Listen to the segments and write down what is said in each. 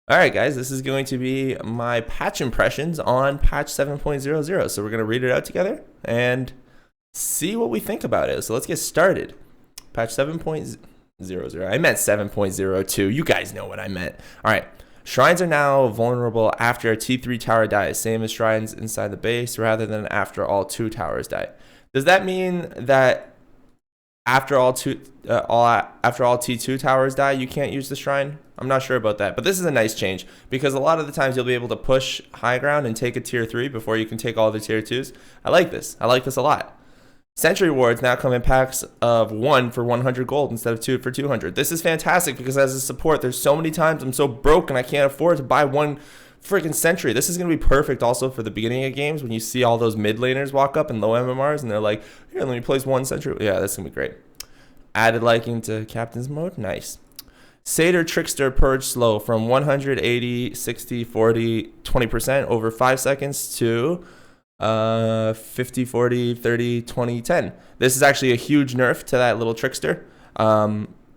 All right, guys, this is going to be my patch impressions on patch 7.00. So we're going to read it out together and see what we think about it. So let's get started. Patch 7.00. I meant 7.02. You guys know what I meant. All right. Shrines are now vulnerable after a T3 tower dies, same as shrines inside the base, rather than after all 2 towers die. Does that mean that after all T2 towers die, you can't use the shrine? I'm not sure about that, but this is a nice change because a lot of the times you'll be able to push high ground and take a tier 3 before you can take all the tier 2s. I like this a lot. Sentry wards now come in packs of 1 for 100 gold instead of 2 for 200. This is fantastic because as a support, there's so many times I'm so broke and I can't afford to buy one freaking sentry. This is going to be perfect also for the beginning of games when you see all those mid laners walk up in low MMRs and they're like, here, let me place one sentry. Yeah, that's going to be great. Added liking to captain's mode. Nice. Satyr Trickster Purge Slow from 180, 60, 40, 20% over 5 seconds to 50, 40, 30, 20, 10. This is actually a huge nerf to that little Trickster.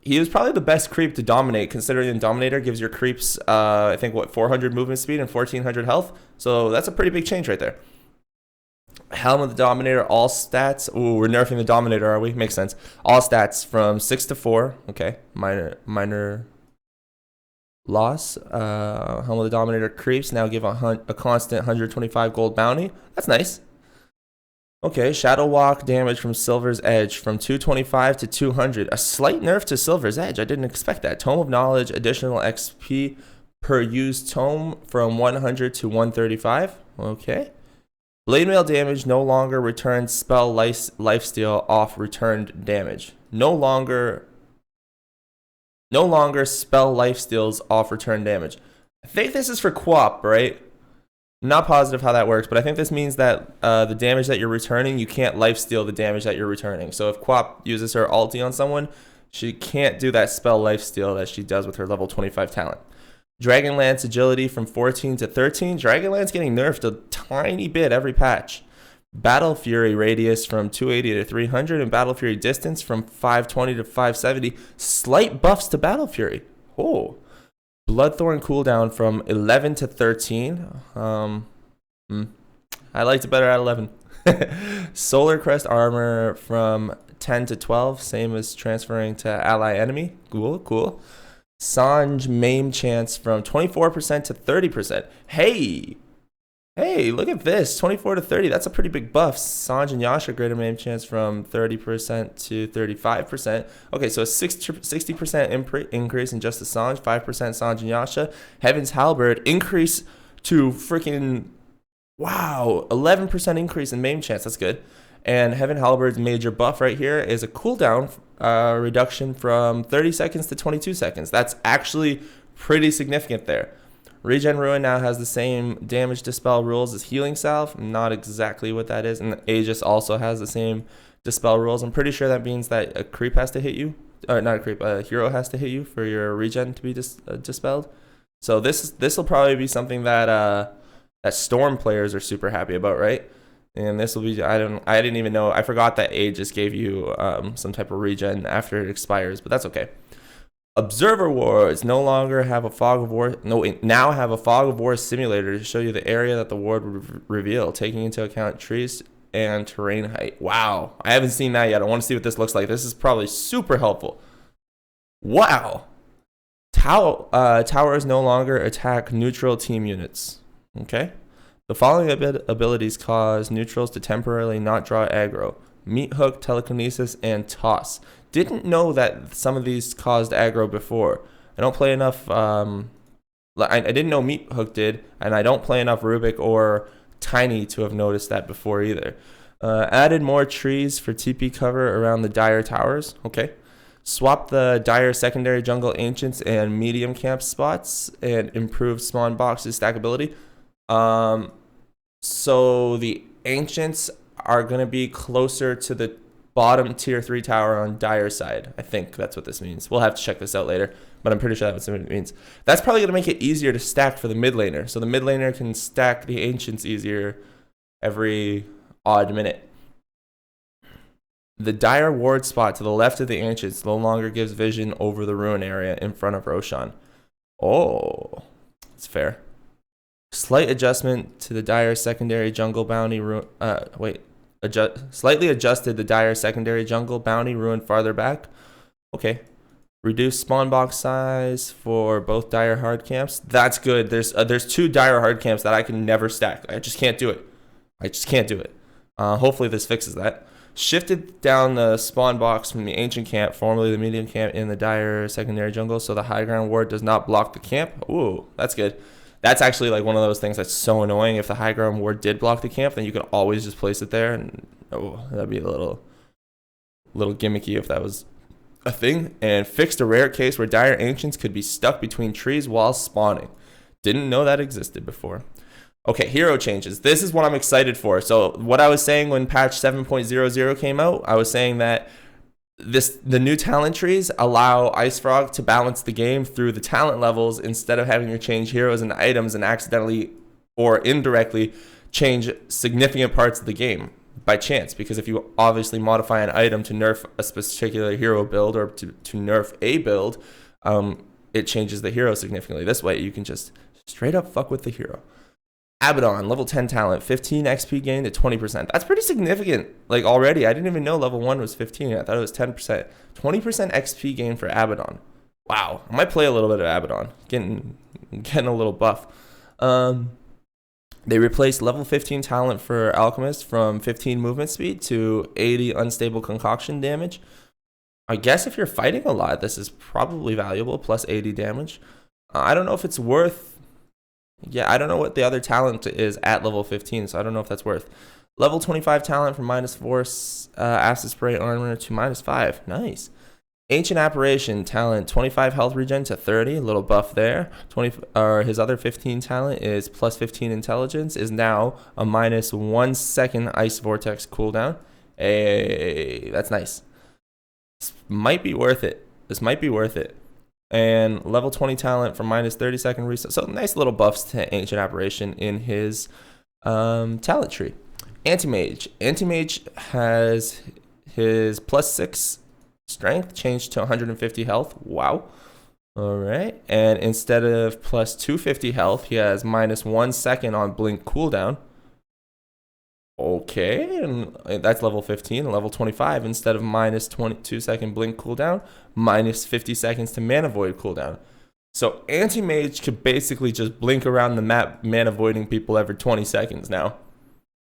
He was probably the best creep to dominate, considering Dominator gives your creeps, I think, 400 movement speed and 1400 health. So that's a pretty big change right there. Helm of the Dominator, all stats. Ooh, we're nerfing the Dominator, are we? Makes sense. All stats from 6 to 4. Okay, minor loss. Helm of the Dominator creeps now give a constant 125 gold bounty. That's nice. Okay, Shadow Walk damage from Silver's Edge from 225 to 200. A slight nerf to Silver's Edge. I didn't expect that. Tome of Knowledge, additional XP per used tome from 100 to 135. Okay. Blade Mail damage no longer returns spell lifesteal off returned damage. No longer spell lifesteals off return damage. I think this is for QoP, right? I'm not positive how that works, but I think this means that the damage that you're returning, you can't lifesteal the damage that you're returning. So if QoP uses her ulti on someone, she can't do that spell lifesteal that she does with her level 25 talent. Dragonlance agility from 14 to 13. Dragonlance getting nerfed a tiny bit every patch. Battle Fury radius from 280 to 300 and Battle Fury distance from 520 to 570. Slight buffs to Battle Fury. Oh. Bloodthorn cooldown from 11 to 13. I liked it better at 11. Solar Crest armor from 10 to 12. Same as transferring to ally enemy. Cool. Sange maim chance from 24% to 30%. Hey, look at this. 24 to 30. That's a pretty big buff. Sange and Yasha greater maim chance from 30% to 35%. Okay, so a 60% increase in just the Sange, 5% Sange and Yasha. Heaven's Halberd increase to freaking, wow, 11% increase in maim chance. That's good. And Heaven Halberd's major buff right here is a cooldown reduction from 30 seconds to 22 seconds. That's actually pretty significant there. Regen Ruin now has the same damage dispel rules as Healing Salve. Not exactly what that is. And Aegis also has the same dispel rules. I'm pretty sure that means that a creep has to hit you. Or not a creep, a hero has to hit you for your regen to be dispelled. So this will probably be something that Storm players are super happy about, right? And this will be, I didn't even know, I forgot that Aegis gave you some type of regen after it expires, but that's okay. Observer wards no longer have a fog of war, now have a fog of war simulator to show you the area that the ward would reveal, taking into account trees and terrain height. Wow, I haven't seen that yet. I want to see what this looks like. This is probably super helpful. Wow. Towers no longer attack neutral team units. Okay. The following abilities cause neutrals to temporarily not draw aggro. Meat Hook, Telekinesis, and Toss. Didn't know that some of these caused aggro before. I don't play enough, I didn't know Meat Hook did, and I don't play enough Rubik or Tiny to have noticed that before either. Added more trees for TP cover around the Dire Towers. Okay. Swap the Dire secondary jungle ancients and medium camp spots and improved spawn boxes stackability. So the ancients are going to be closer to the bottom tier 3 tower on Dire side. I think that's what this means. We'll have to check this out later, but I'm pretty sure that's what it means. That's probably going to make it easier to stack for the mid laner. So the mid laner can stack the ancients easier every odd minute. The Dire ward spot to the left of the ancients no longer gives vision over the ruin area in front of Roshan. Oh. It's fair. Slight adjustment to the dire secondary jungle bounty. Slightly adjusted the dire secondary jungle bounty ruined farther back. Okay. Reduce spawn box size for both dire hard camps. That's good. There's 2 dire hard camps that I can never stack. I just can't do it. Hopefully this fixes that. Shifted down the spawn box from the ancient camp, formerly the medium camp, in the dire secondary jungle, so the high ground ward does not block the camp. Ooh, that's good. That's actually like one of those things that's so annoying. If the high ground ward did block the camp, then you could always just place it there, and that'd be a little gimmicky if that was a thing. And fixed a rare case where dire ancients could be stuck between trees while spawning. Didn't know that existed before. Okay, hero changes. This is what I'm excited for. So what I was saying when patch 7.00 came out, I was saying that the new talent trees allow Ice Frog to balance the game through the talent levels instead of having to change heroes and items and accidentally or indirectly change significant parts of the game by chance. Because if you obviously modify an item to nerf a particular hero build or to nerf a build, it changes the hero significantly. This way you can just straight up fuck with the hero. Abaddon, level 10 talent, 15 XP gain to 20%. That's pretty significant. Like already, I didn't even know level 1 was 15. I thought it was 10%. 20% XP gain for Abaddon. Wow, I might play a little bit of Abaddon. Getting a little buff. They replaced level 15 talent for Alchemist from 15 movement speed to 80 unstable concoction damage. I guess if you're fighting a lot, this is probably valuable, plus 80 damage. I don't know if it's worth... Yeah, I don't know what the other talent is at level 15, so I don't know if that's worth. Level 25 talent from -4 acid spray armor to -5. Nice. Ancient Apparition talent, 25 health regen to 30, a little buff there. His other 15 talent is plus 15 intelligence, is now a -1 second ice vortex cooldown. Hey, that's nice. This might be worth it. And level 20 talent for -30 second reset. So nice little buffs to Ancient Apparition in his talent tree. Anti-Mage. Anti-Mage has his +6 strength changed to 150 health. Wow. All right. And instead of plus 250 health, he has -1 second on blink cooldown. Okay, and that's level 15. Level 25, instead of -22 second blink cooldown, -50 seconds to mana void cooldown. So Anti-Mage could basically just blink around the map, mana voiding people every 20 seconds now.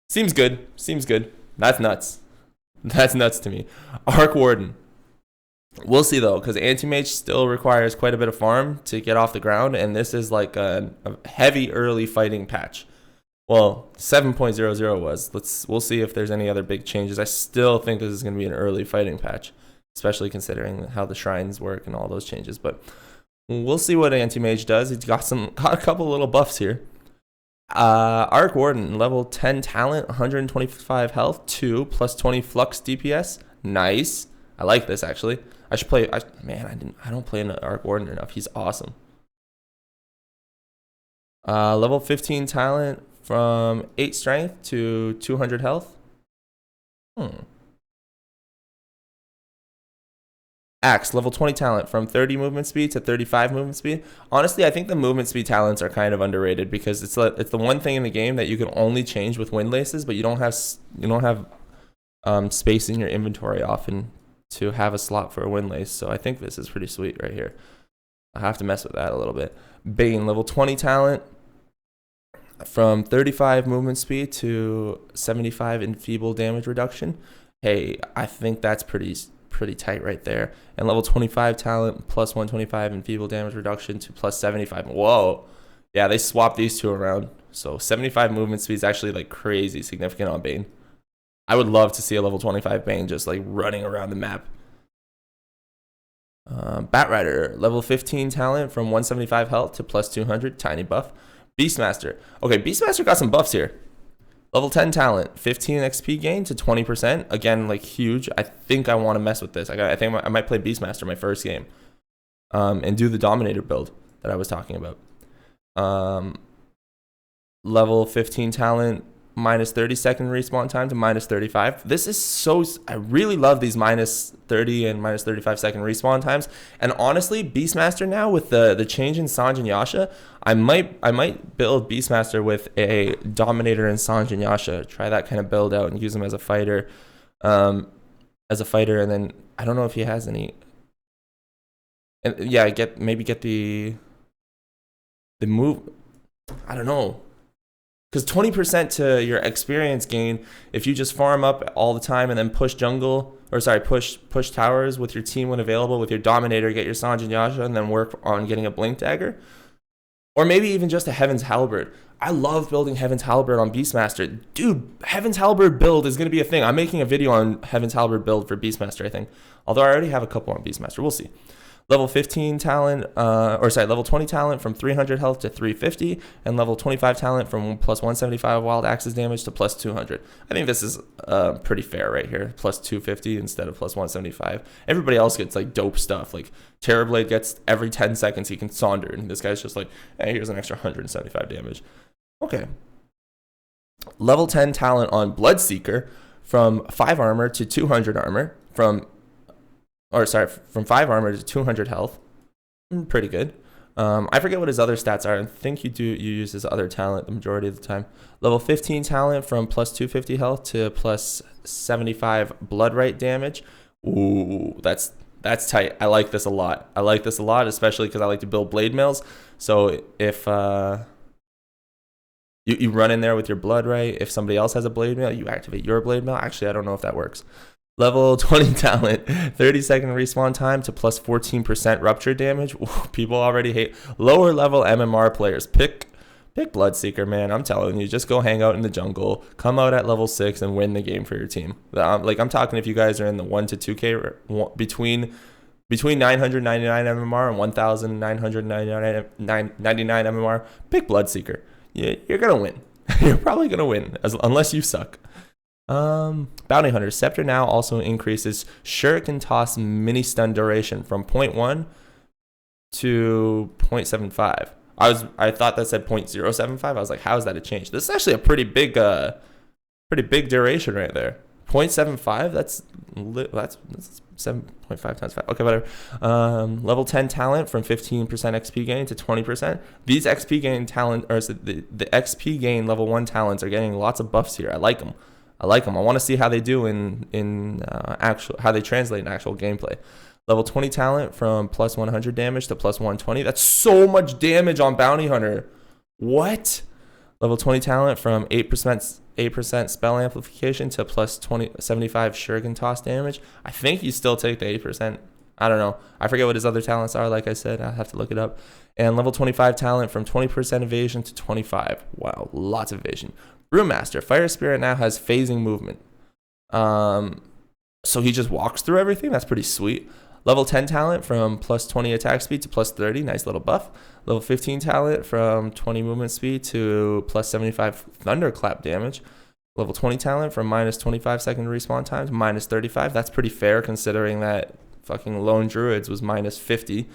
Seems good. That's nuts. That's nuts to me. Arc Warden. We'll see though, because Anti-Mage still requires quite a bit of farm to get off the ground, and this is like a heavy early fighting patch. Well, 7.00 was. We'll see if there's any other big changes. I still think this is going to be an early fighting patch, especially considering how the shrines work and all those changes. But we'll see what Anti-Mage does. He's got a couple little buffs here. Arc Warden, level 10 talent, 125 health, 2 plus 20 flux DPS. Nice. I like this actually. I should play. I don't play an Arc Warden enough. He's awesome. Level 15 talent from 8 strength to 200 health. Axe, level 20 talent from 30 movement speed to 35 movement speed. Honestly, I think the movement speed talents are kind of underrated because it's the one thing in the game that you can only change with wind laces, but you don't have space in your inventory often to have a slot for a wind lace. So I think this is pretty sweet right here. I have to mess with that a little bit. Bane, level 20 talent from 35 movement speed to 75 enfeeble damage reduction. Hey, I think that's pretty tight right there. And level 25 talent plus 125 enfeeble damage reduction to plus 75. Whoa. Yeah, they swapped these two around. So 75 movement speed is actually like crazy significant on Bane. I would love to see a level 25 Bane just like running around the map. Batrider, level 15 talent from 175 health to plus 200, tiny buff. Beastmaster. Okay, Beastmaster got some buffs here. Level 10 talent, 15 XP gain to 20%. Again, like huge. I think I want to mess with this. I think I might play Beastmaster my first game. And do the Dominator build that I was talking about. Level 15 talent, minus 30-second respawn time to minus 35. This is so, I really love these minus 30 and minus 35-second respawn times. And honestly, Beastmaster now with the change in Sange and Yasha, I might build Beastmaster with a Dominator and Sange and Yasha. Try that kind of build out and use him as a fighter. And then I don't know if he has any. And yeah, maybe get the move. I don't know. Because 20% to your experience gain, if you just farm up all the time and then push push towers with your team when available, with your Dominator, get your Sange and Yasha, and then work on getting a Blink Dagger. Or maybe even just a Heaven's Halberd. I love building Heaven's Halberd on Beastmaster. Dude, Heaven's Halberd build is going to be a thing. I'm making a video on Heaven's Halberd build for Beastmaster, I think. Although I already have a couple on Beastmaster. We'll see. Level 15 talent, level 20 talent from 300 health to 350, and level 25 talent from plus 175 wild axes damage to plus 200. I think this is pretty fair right here, plus 250 instead of plus 175. Everybody else gets like dope stuff, like Terrorblade gets every 10 seconds he can Sonder, and this guy's just like, hey, here's an extra 175 damage. Okay. Level 10 talent on Bloodseeker from 5 armor to 200 armor, from 5 armor to 200 health. Pretty good. I forget what his other stats are. I think you use his other talent the majority of the time. Level 15 talent from plus 250 health to plus 75 blood right damage. Ooh, that's tight. I like this a lot. Especially because I like to build blade mails. So if you run in there with your blood right, if somebody else has a blade mail, you activate your blade mail. Actually, I don't know if that works. Level 20 talent, 30-second respawn time to plus 14% rupture damage. Ooh, people already hate lower level MMR players. Pick Bloodseeker, man. I'm telling you, just go hang out in the jungle, come out at level 6 and win the game for your team. I'm talking if you guys are in the 1 to 2K between 999 MMR and 1,999 MMR, pick Bloodseeker. You're gonna win. You're probably gonna win unless you suck. Bounty Hunter Scepter now also increases Shuriken Toss mini stun duration from 0.1 to 0.75. I thought that said 0.075. I was like, how is that a change? This is actually a pretty big duration right there. 0.75. That's 7.5 times 5. Okay, whatever. Level 10 talent from 15% XP gain to 20%. These XP gain talent, or the XP gain level 1 talents are getting lots of buffs here. I like them. I want to see how they do how they translate in actual gameplay. Level 20 talent from plus 100 damage to plus 120. That's so much damage on Bounty Hunter. What? Level 20 talent from 8% spell amplification to plus 75 Shuriken Toss damage. I think you still take the 8%. I don't know. I forget what his other talents are. Like I said, I have to look it up. And level 25 talent from 20% evasion to 25. Wow, lots of evasion. Brewmaster, Fire Spirit now has phasing movement. So he just walks through everything. That's pretty sweet. Level 10 talent from plus 20 attack speed to plus 30. Nice little buff. Level 15 talent from 20 movement speed to plus 75 thunderclap damage. Level 20 talent from minus 25 second respawn time to minus 35. That's pretty fair considering that fucking Lone Druids was minus 50.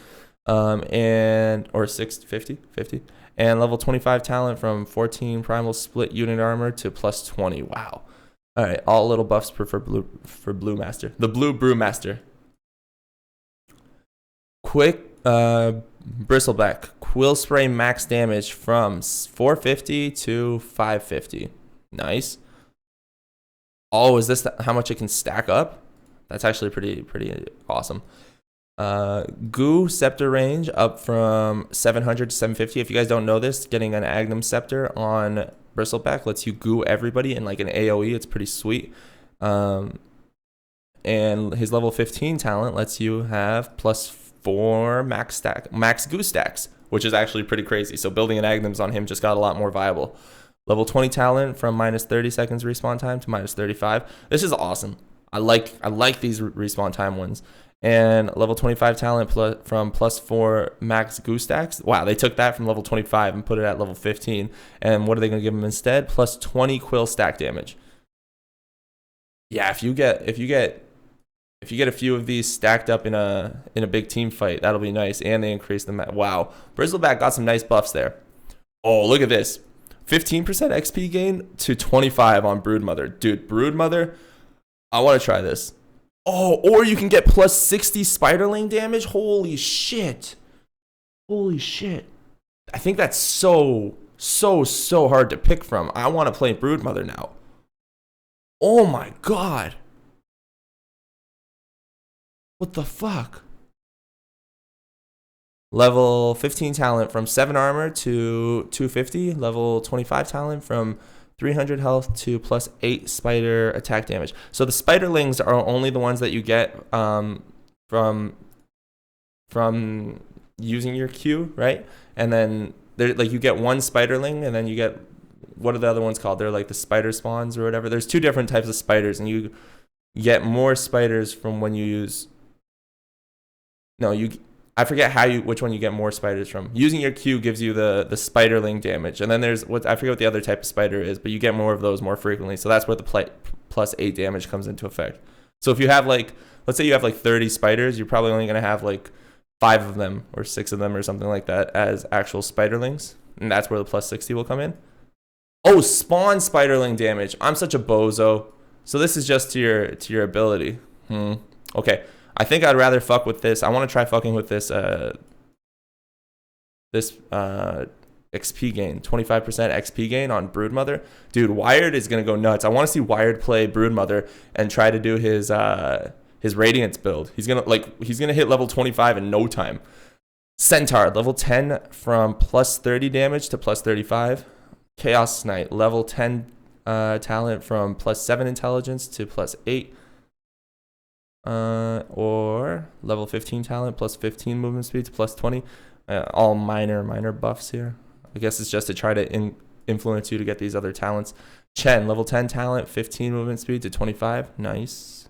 Or 50. And level 25 talent from 14 primal split unit armor to plus 20. Wow. All right, all little buffs for Blue Master. The Blue Brewmaster. Quick Bristleback. Quill Spray max damage from 450 to 550. Nice. Oh, is this how much it can stack up? That's actually pretty awesome. Goo Scepter range up from 700 to 750. If you guys don't know this, getting an Agnum Scepter on Bristleback lets you goo everybody in like an AoE. It's pretty sweet. And his level 15 talent lets you have plus 4 max goo stacks, which is actually pretty crazy. So building an Agnums on him just got a lot more viable. Level 20 talent from minus 30 seconds respawn time to minus 35. This is awesome. I like these respawn time ones. And level 25 talent from plus 4 max goo stacks. Wow, they took that from level 25 and put it at level 15. And what are they going to give him instead? Plus 20 quill stack damage. Yeah, if you get a few of these stacked up in a big team fight, that'll be nice. And they increase the wow. Bristleback got some nice buffs there. Oh, look at this. 15% XP gain to 25 on Broodmother. Dude, Broodmother, I want to try this. Oh, or you can get plus 60 Spiderling damage. Holy shit. Holy shit. I think that's so hard to pick from. I want to play Broodmother now. Oh my god. What the fuck? Level 15 talent from 7 armor to 250. Level 25 talent from 300 health to plus 8 spider attack damage. So the spiderlings are only the ones that you get from using your Q, right? And then like you get one spiderling, and then you get, what are the other ones called? They're like the spider spawns or whatever. There's 2 different types of spiders, and you get more spiders from when you use. No, I forget which one you get more spiders from. Using your Q gives you the spiderling damage, and then there's I forget what the other type of spider is, but you get more of those more frequently. So that's where the plus 8 damage comes into effect. So if you have let's say you have 30 spiders, you're probably only gonna have 5 of them or 6 of them or something like that as actual spiderlings, and that's where the plus 60 will come in. Oh, spawn spiderling damage. I'm such a bozo. So this is just to your ability. Okay. I think I'd rather fuck with this. I want to try fucking with this XP gain, 25% XP gain on Broodmother. Dude, Wired is gonna go nuts. I want to see Wired play Broodmother and try to do his Radiance build. He's gonna hit level 25 in no time. Centaur, level 10 from plus 30 damage to plus 35. Chaos Knight, level 10 talent from plus 7 intelligence to plus 8. Or level 15 talent plus 15 movement speed to plus 20. All minor buffs here. I guess it's just to try to influence you to get these other talents. Chen, level 10 talent, 15 movement speed to 25. Nice.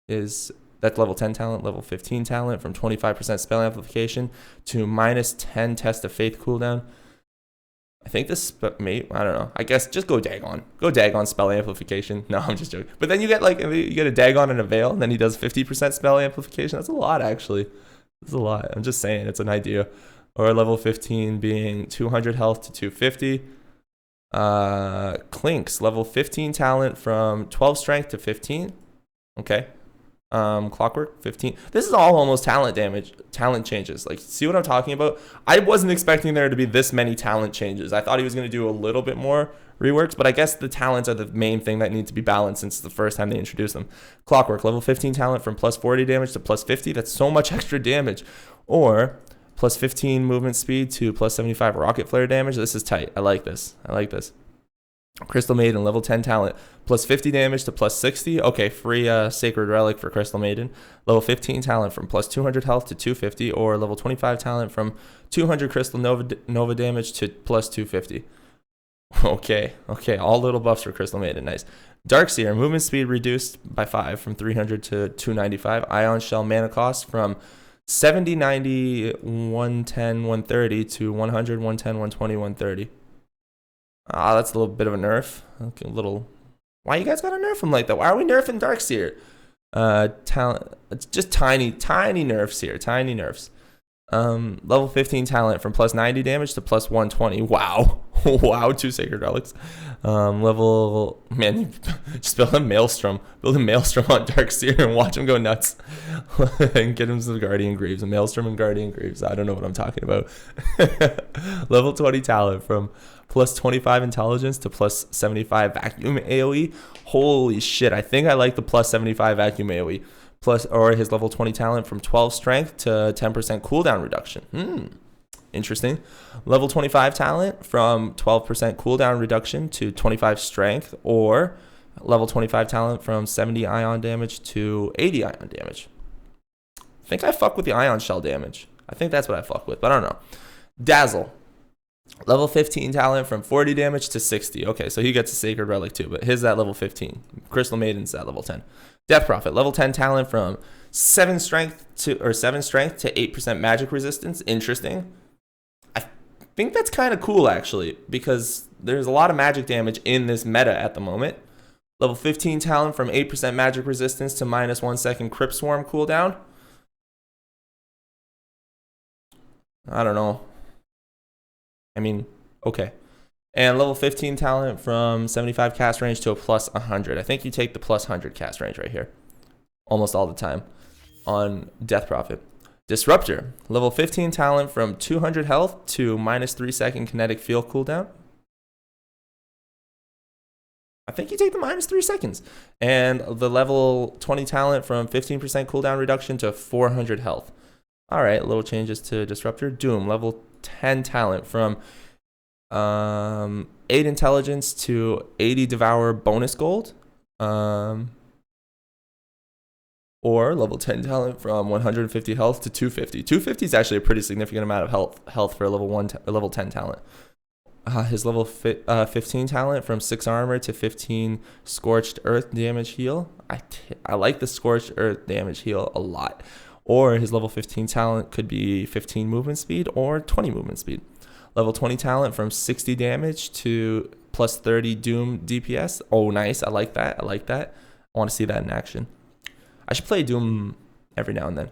That's level 10 talent, level 15 talent from 25% spell amplification to minus 10 test of faith cooldown. I think this, I don't know. I guess just go Dagon. Go Dagon spell amplification. No, I'm just joking. But then you get a Dagon and a Veil, and then he does 50% spell amplification. That's a lot, actually. That's a lot. I'm just saying, it's an idea. Or level 15 being 200 health to 250. Clinks, level 15 talent from 12 strength to 15. Okay. Clockwork 15. This is all almost talent changes. See what I'm talking about? I wasn't expecting there to be this many talent changes. I thought he was going to do a little bit more reworks, but I guess the talents are the main thing that need to be balanced since it's the first time they introduced them. Clockwork, level 15 talent from plus 40 damage to plus 50. That's so much extra damage. Or plus 15 movement speed to plus 75 rocket flare damage. This is tight. I like this. Crystal Maiden, level 10 talent, plus 50 damage to plus 60. Okay, free Sacred Relic for Crystal Maiden. Level 15 talent from plus 200 health to 250, or level 25 talent from 200 Crystal Nova damage to plus 250. Okay, all little buffs for Crystal Maiden, nice. Darkseer, movement speed reduced by 5 from 300 to 295. Ion Shell mana cost from 70, 90, 110, 130 to 100, 110, 120, 130. That's a little bit of a nerf. Okay, why you guys gotta nerf him like that? Why are we nerfing Darkseer? Talent, it's just tiny nerfs here. Tiny nerfs. Level 15 talent from plus 90 damage to plus 120. Wow. Wow, 2 Sacred Relics. Just build a Maelstrom. Build a Maelstrom on Darkseer and watch him go nuts. And get him some Guardian Greaves. A Maelstrom and Guardian Greaves. I don't know what I'm talking about. Level 20 talent from plus 25 intelligence to plus 75 vacuum AoE. Holy shit. I think I like the plus 75 vacuum AoE. Or his level 20 talent from 12 strength to 10% cooldown reduction. Interesting. Level 25 talent from 12% cooldown reduction to 25 strength, or level 25 talent from 70 ion damage to 80 ion damage. I think I fuck with the ion shell damage. I think that's what I fuck with, but I don't know. Dazzle. Level 15 talent from 40 damage to 60. Okay, so he gets a Sacred Relic too, but his at level 15. Crystal Maiden's at level 10. Death Prophet, level 10 talent from 7 strength to 8% magic resistance. Interesting. I think that's kind of cool actually, because there's a lot of magic damage in this meta at the moment. Level 15 talent from 8% magic resistance to minus 1 second Crypt Swarm cooldown. I don't know. I mean, okay. And level 15 talent from 75 cast range to a plus 100. I think you take the plus 100 cast range right here. Almost all the time on Death Prophet. Disruptor. Level 15 talent from 200 health to minus 3 second kinetic field cooldown. I think you take the minus 3 seconds. And the level 20 talent from 15% cooldown reduction to 400 health. All right, little changes to Disruptor. Doom. Level 10 talent from 8 intelligence to 80 devour bonus gold. Or level 10 talent from 150 health to 250. 250 is actually a pretty significant amount of health for a level 10 talent. His level 15 talent from 6 armor to 15 scorched earth damage heal. I like the scorched earth damage heal a lot. Or his level 15 talent could be 15 movement speed or 20 movement speed. Level 20 talent from 60 damage to plus 30 Doom DPS. Oh, nice. I like that. I want to see that in action. I should play Doom every now and then.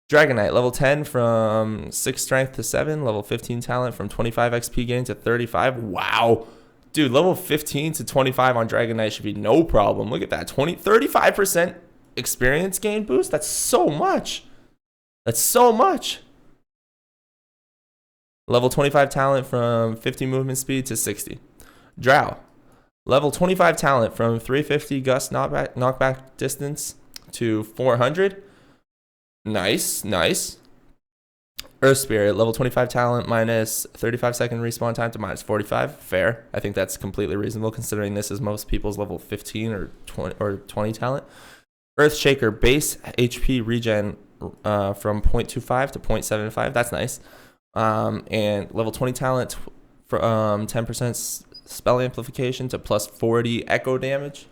Dragon Knight, level 10 from 6 strength to 7. Level 15 talent from 25 XP gain to 35. Wow. Dude, level 15 to 25 on Dragon Knight should be no problem. Look at that. 35% experience gain boost. That's so much. Level 25 talent from 50 movement speed to 60. Drow. Level 25 talent from 350 gust knockback distance to 400. Nice. Earth Spirit, level 25 talent, minus 35 second respawn time to minus 45. Fair. I think that's completely reasonable considering this is most people's level 15 or 20 talent. Earth Shaker, base HP regen from 0.25 to 0.75. That's nice. And level 20 talent from 10% spell amplification to plus 40 echo damage.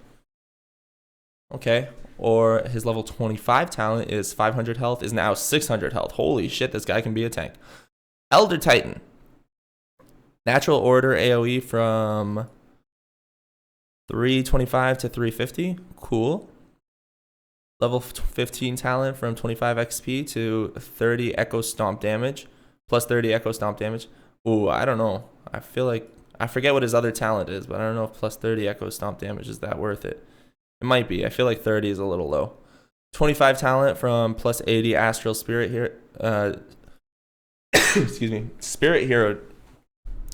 Okay. Or his level 25 talent is 500 health, is now 600 health. Holy shit, this guy can be a tank. Elder Titan. Natural Order AoE from 325 to 350. Cool. Level 15 talent from 25 XP to 30 Echo Stomp damage. Plus 30 Echo Stomp damage. Ooh, I don't know. I feel like, I forget what his other talent is, but I don't know if plus 30 Echo Stomp damage is that worth it. It might be. I feel like 30 is a little low. 25 talent from plus 80 Astral Spirit here. Excuse me. Spirit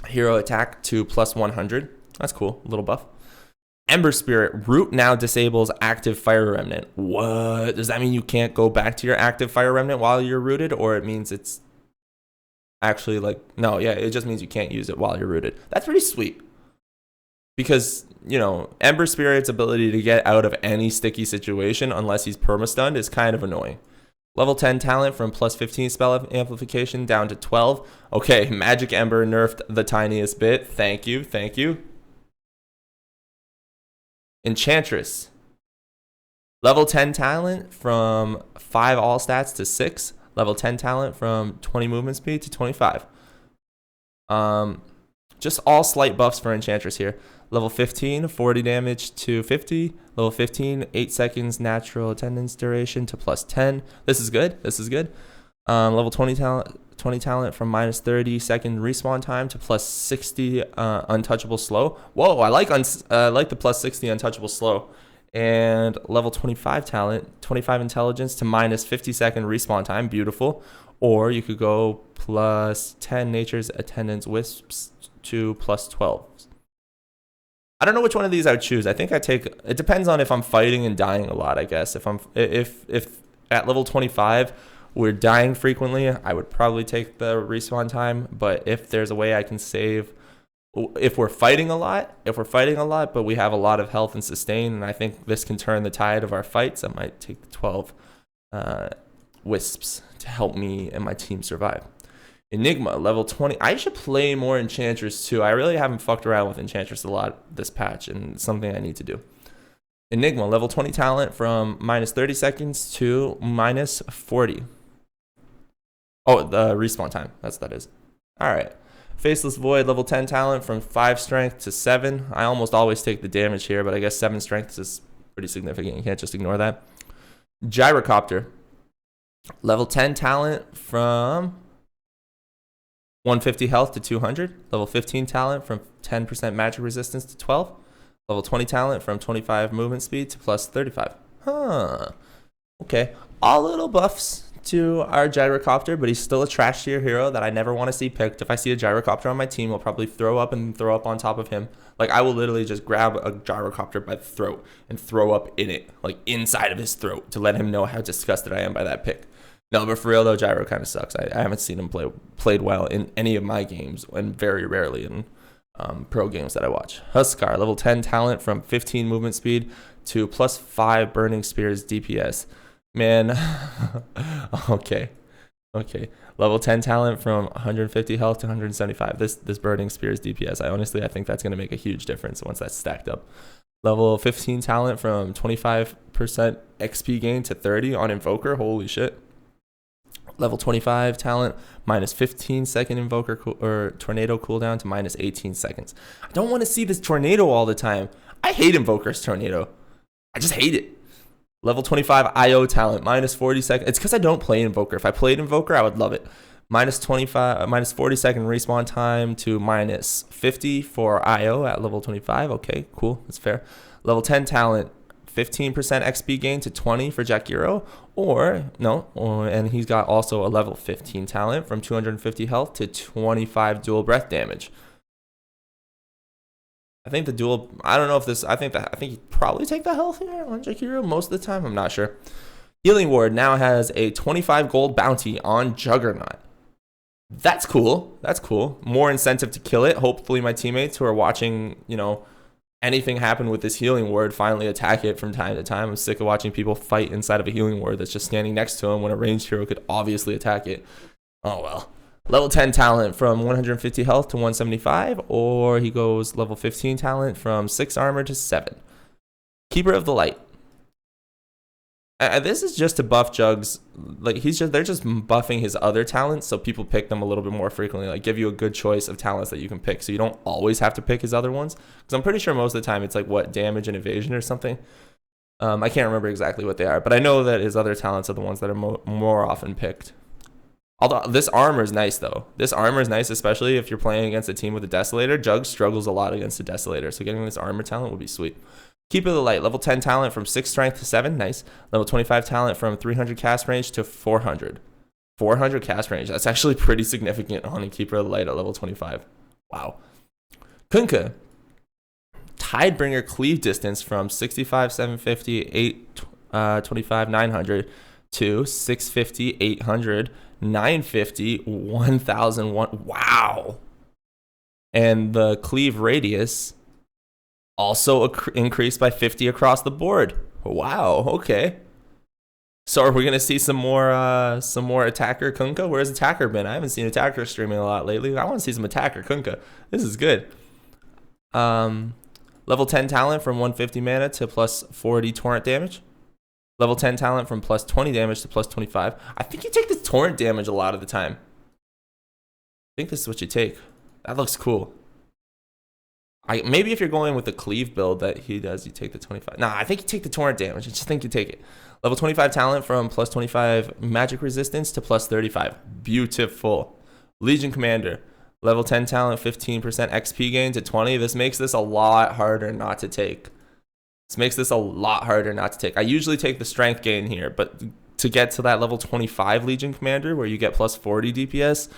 hero attack to plus 100. That's cool. A little buff. Ember Spirit. Root now disables active Fire Remnant. What? Does that mean you can't go back to your active Fire Remnant while you're rooted? Or it means it's actually like... No, yeah. It just means you can't use it while you're rooted. That's pretty sweet. Because, you know, Ember Spirit's ability to get out of any sticky situation unless he's perma-stunned is kind of annoying. Level 10 talent from plus 15 spell amplification down to 12. Okay, Magic Ember nerfed the tiniest bit. Thank you. Enchantress. Level 10 talent from 5 all stats to 6. Level 10 talent from 20 movement speed to 25. Just all slight buffs for Enchantress here. Level 15, 40 damage to 50. Level 15, 8 seconds natural attendance duration to plus 10. This is good. Level 20 talent from minus 30 second respawn time to plus 60 untouchable slow. Whoa, I like the plus 60 untouchable slow. And level 25 talent, 25 intelligence to minus 50 second respawn time. Beautiful. Or you could go plus 10 nature's attendance wisps to plus 12. I don't know which one of these I would choose. I think it depends on if I'm fighting and dying a lot, I guess. If at level 25 we're dying frequently, I would probably take the respawn time. But if there's a way I can save, if we're fighting a lot, but we have a lot of health and sustain, and I think this can turn the tide of our fights, I might take the 12 wisps to help me and my team survive. Enigma, level 20. I should play more Enchantress too. I really haven't fucked around with Enchantress a lot this patch, and it's something I need to do. Enigma, level 20 talent from minus 30 seconds to minus 40. Oh, the respawn time. That's what that is. All right. Faceless Void, level 10 talent from 5 strength to 7. I almost always take the damage here, but I guess 7 strength is pretty significant. You can't just ignore that. Gyrocopter, level 10 talent from... 150 health to 200. Level 15 talent from 10% magic resistance to 12. Level 20 talent from 25 movement speed to plus 35. Huh. Okay. All little buffs to our gyrocopter, but he's still a trash tier hero that I never want to see picked. If I see a gyrocopter on my team, I'll probably throw up on top of him. Like, I will literally just grab a gyrocopter by the throat and throw up in it, like inside of his throat, to let him know how disgusted I am by that pick. No, but for real though, gyro kind of sucks. I haven't seen him played well in any of my games, and very rarely in pro games that I watch. Huskar, level 10 talent from 15 movement speed to plus 5 burning spears DPS. Man, okay. Level 10 talent from 150 health to 175. This burning spears DPS. I think that's gonna make a huge difference once that's stacked up. Level 15 talent from 25% XP gain to 30 on Invoker. Holy shit. Level 25 talent minus 15 second Invoker or Tornado cooldown to minus 18 seconds. I don't want to see this Tornado all the time. I hate Invoker's Tornado. I just hate it. Level 25 IO talent, minus 40 seconds. It's because I don't play Invoker. If I played Invoker, I would love it. Minus 40 second respawn time to minus 50 for IO at level 25. Okay, cool. That's fair. Level 10 talent, 15% XP gain to 20 for Jakiro. And he's got also a level 15 talent from 250 health to 25 dual breath damage. I think he'd probably take the health here on Jakiro most of the time. I'm not sure. Healing Ward now has a 25 gold bounty on Juggernaut. That's cool. More incentive to kill it. Hopefully my teammates who are watching, anything happen with this Healing Ward finally attack it from time to time. I'm sick of watching people fight inside of a Healing Ward that's just standing next to him when a ranged hero could obviously attack it. Oh well. Level 10 talent from 150 health to 175, or he goes level 15 talent from 6 armor to 7. Keeper of the Light. This is just to buff Jugs. Like, they're just buffing his other talents, so people pick them a little bit more frequently. Like, give you a good choice of talents that you can pick, so you don't always have to pick his other ones. Because I'm pretty sure most of the time it's like, damage and evasion or something. I can't remember exactly what they are, but I know that his other talents are the ones that are more often picked. Although this armor is nice, though. This armor is nice, especially if you're playing against a team with a Desolator. Jug struggles a lot against a Desolator, so getting this armor talent would be sweet. Keeper of the Light, level 10 talent from 6 strength to 7, nice. Level 25 talent from 300 cast range to 400. 400 cast range, that's actually pretty significant on a Keeper of the Light at level 25. Wow. Kunkka, Tidebringer cleave distance from 65, 750, 825, 900 to 650, 800, 950, 1001. Wow. And the cleave radius also increased by 50 across the board. Wow. Okay. So are we gonna see some more attacker Kunkka? Where's attacker been? I haven't seen attacker streaming a lot lately. I want to see some attacker Kunkka. This is good. Level 10 talent from 150 mana to plus 40 torrent damage. Level 10 talent from plus 20 damage to plus 25. I think you take the torrent damage a lot of the time. I think this is what you take. That looks cool. Maybe if you're going with the cleave build that he does, you take the 25. Nah, I think you take the torrent damage. I just think you take it. Level 25 talent from plus 25 magic resistance to plus 35. Beautiful. Legion Commander. Level 10 talent, 15% XP gain to 20. This makes this a lot harder not to take. I usually take the strength gain here, but to get to that level 25 Legion Commander where you get plus 40 DPS,